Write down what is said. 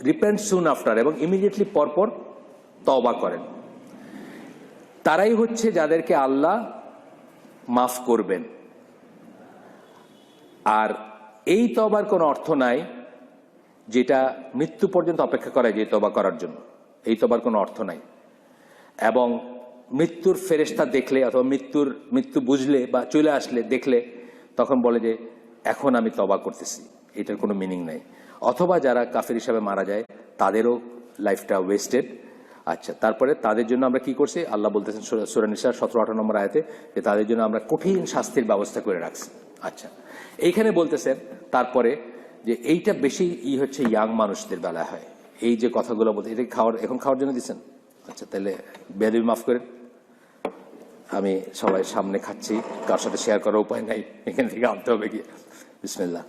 Repent soon after, এবং immediately পরপর তওবা করেন, তারাই হচ্ছে যাদেরকে আল্লাহ মাফ করবেন। আর এই তওবার কোনো অর্থ নাই যেটা মৃত্যু পর্যন্ত অপেক্ষা করায় যে তওবা করার জন্য, এই তওবার কোনো অর্থ নাই। এবং মৃত্যুর ফেরেশতা দেখলে অথবা মৃত্যু বুঝলে বা চলে আসলে দেখলে তখন বলে যে এখন আমি তওবা করতেছি, এটার কোনো মিনিং নাই। অথবা যারা কাফের হিসাবে মারা যায় তাদেরও লাইফটা ওয়েস্টেড। আচ্ছা, তারপরে তাদের জন্য আমরা কি করছি? আল্লাহ বলতেছেন সূরা নিসার 17-18 নম্বর আয়াতে যে তাদের জন্য আমরা কঠিন শাস্তির ব্যবস্থা করে রাখছি। আচ্ছা, এইখানে বলতেছেন তারপরে যে এইটা বেশি হচ্ছে ইয়াং মানুষদের বেলা হয়, এই যে কথাগুলো বলতে, এটা এখন খাওয়ার জন্য দিচ্ছেন? আচ্ছা, তাহলে বেয়াদবি মাফ করেন, আমি সবাই সামনে খাচ্ছি, কার সাথে শেয়ার করার উপায় নাই, এখান থেকে আনতে হবে গিয়ে। বিসমিল্লাহ।